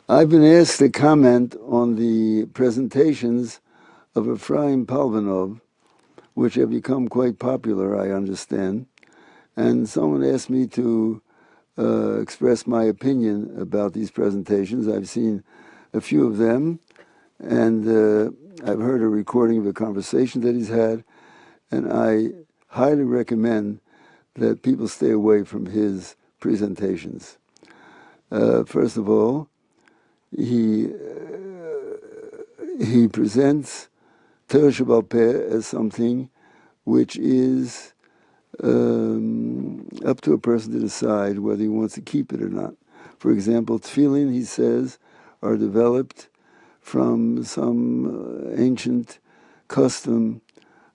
I've been asked to comment on the presentations of Efraim Palvanov, which have become quite popular, I understand. And someone asked me to express my opinion about these presentations. I've seen a few of them, and I've heard a recording of a conversation that he's had, and I highly recommend that people stay away from his presentations. First of all, he presents Torah She'Baal Peh as something which is up to a person to decide whether he wants to keep it or not. For example, tefillin, he says, are developed from some ancient custom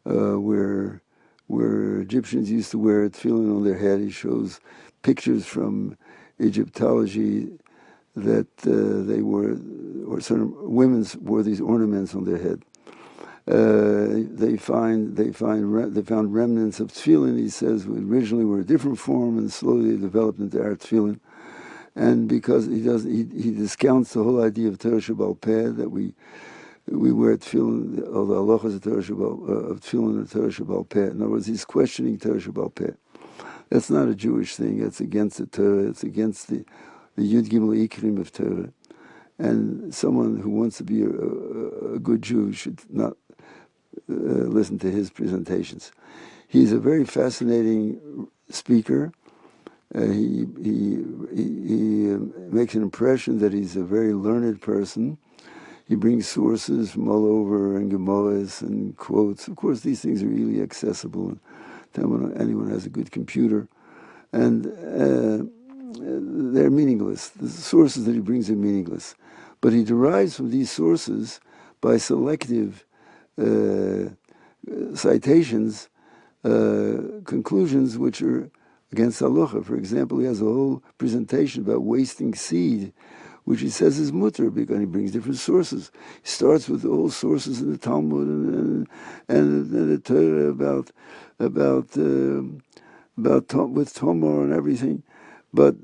where Egyptians used to wear tefillin on their head. He shows pictures from Egyptology that they wore, or certain women wore these ornaments on their head. They found remnants of tefillin. He says originally were a different form, and slowly they developed into our tefillin. And because he discounts the whole idea of Torah She'Baal Peh, that we wear tefillin, or the Halacha of tefillin and Torah She'Baal Peh. In other words, he's questioning Torah She'Baal Peh. That's not a Jewish thing. That's against the Torah. It's against the Yud Gimel Ikrim of Torah. And someone who wants to be a good Jew should not listen to his presentations. He's a very fascinating speaker. He makes an impression that he's a very learned person. He brings sources from all over and Gemaras and quotes. Of course, these things are really accessible to anyone who has a good computer. And they're meaningless. The sources that he brings are meaningless. But he derives from these sources, by selective citations, conclusions which are against halacha. For example, he has a whole presentation about wasting seed, which he says is mutter, because he brings different sources. He starts with all sources in the Talmud and the Torah with Tomar and everything, but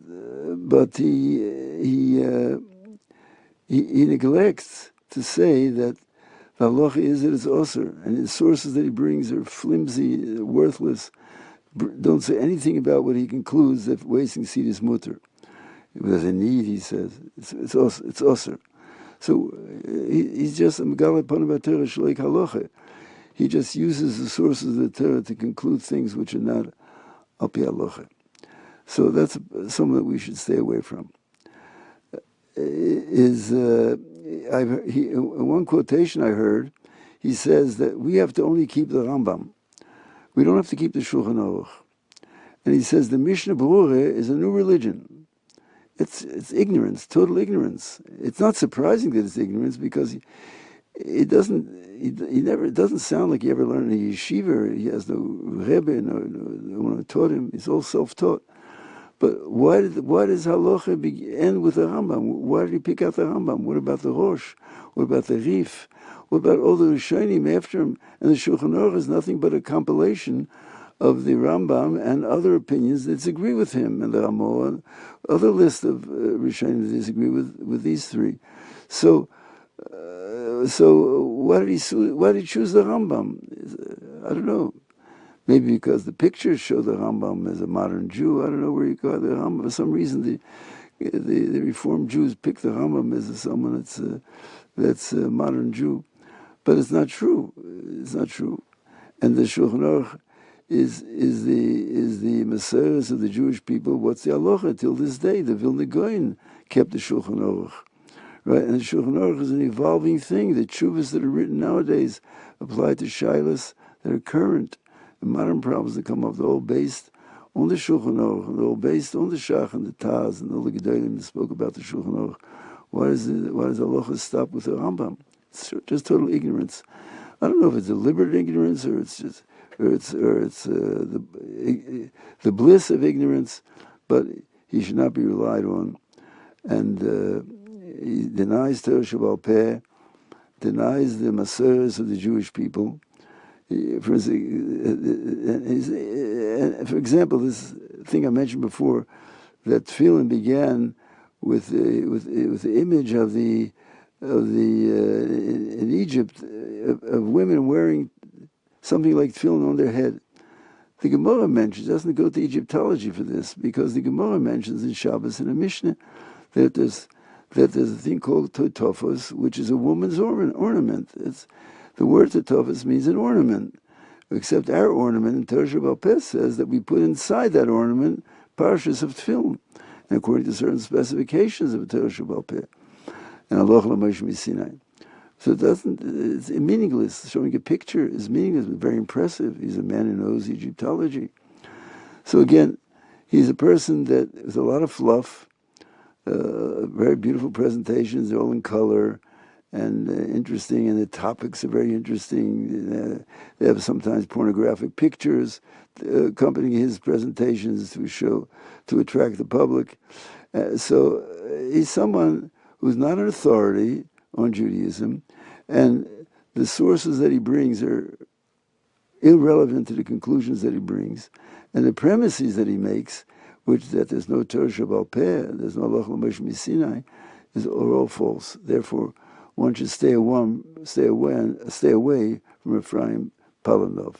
he neglects to say that the halacha is that it's osur, and the sources that he brings are flimsy, worthless, don't say anything about what he concludes that wasting seed is mutter. There's a need, he says. It's osur. So he's just a megaleh panav Torah shleik halacha. He just uses the sources of the Torah to conclude things which are not al pi halacha. So that's something that we should stay away from. One quotation I heard, he says that we have to only keep the Rambam. We don't have to keep the Shulchan Aruch. And he says the Mishnah Berurah is a new religion. It's ignorance, total ignorance. It's not surprising that it's ignorance, because it doesn't sound like he ever learned in a yeshiva. He has no Rebbe, no one who taught him. He's all self-taught. But why does halacha end with the Rambam? Why did he pick out the Rambam? What about the Rosh? What about the Rif? What about all the Rishonim after him? And the Shulchan Aruch is nothing but a compilation of the Rambam and other opinions that disagree with him, and the Ramo and other list of Rishonim that disagree with these three. So why did he choose the Rambam? I don't know. Maybe because the pictures show the Rambam as a modern Jew. I don't know where you got the Rambam. For some reason, the Reformed Jews pick the Rambam as someone that's a modern Jew, but it's not true. It's not true. And the Shulchan Aruch is the Masoret of the Jewish people. What's the Halacha? Till this day, the Vilna Gaon kept the Shulchan Aruch, right? And the Shulchan Aruch is an evolving thing. The tshuvas that are written nowadays apply to shilas that are current. The modern problems that come up, they're all based on the Shulchan Aruch, and they're all based on the Shach and the Taz, and all the Gedolim that spoke about the Shulchan Aruch. Why does Halacha stop with the Rambam? It's just total ignorance. I don't know if it's deliberate ignorance or it's the bliss of ignorance, but he should not be relied on. And he denies Torah She'Baal Peh, denies the Masoret of the Jewish people. For example, this thing I mentioned before, that tefillin began with the image of the in Egypt of women wearing something like tefillin on their head. The Gemara mentions, doesn't go to Egyptology for this, because the Gemara mentions in Shabbos and a Mishnah that there's a thing called totofos, which is a woman's ornament. The word totofos means an ornament, except our ornament in Torah She'Baal Peh says that we put inside that ornament parshas of tefillin, and according to certain specifications of Torah She'Baal Peh, and Halacha Sinai. So it's meaningless. Showing a picture is meaningless, but very impressive. He's a man who knows Egyptology. So again, he's a person that with a lot of fluff, very beautiful presentations, they're all in color and interesting, and the topics are very interesting. They have sometimes pornographic pictures accompanying his presentations to attract the public. So he's someone who's not an authority on Judaism, and the sources that he brings are irrelevant to the conclusions that he brings, and the premises that he makes, that there's no Torah She'Baal Peh, there's no Halacha Moshe Sinai, are all false. Therefore, one should stay away from Efraim Palvanov.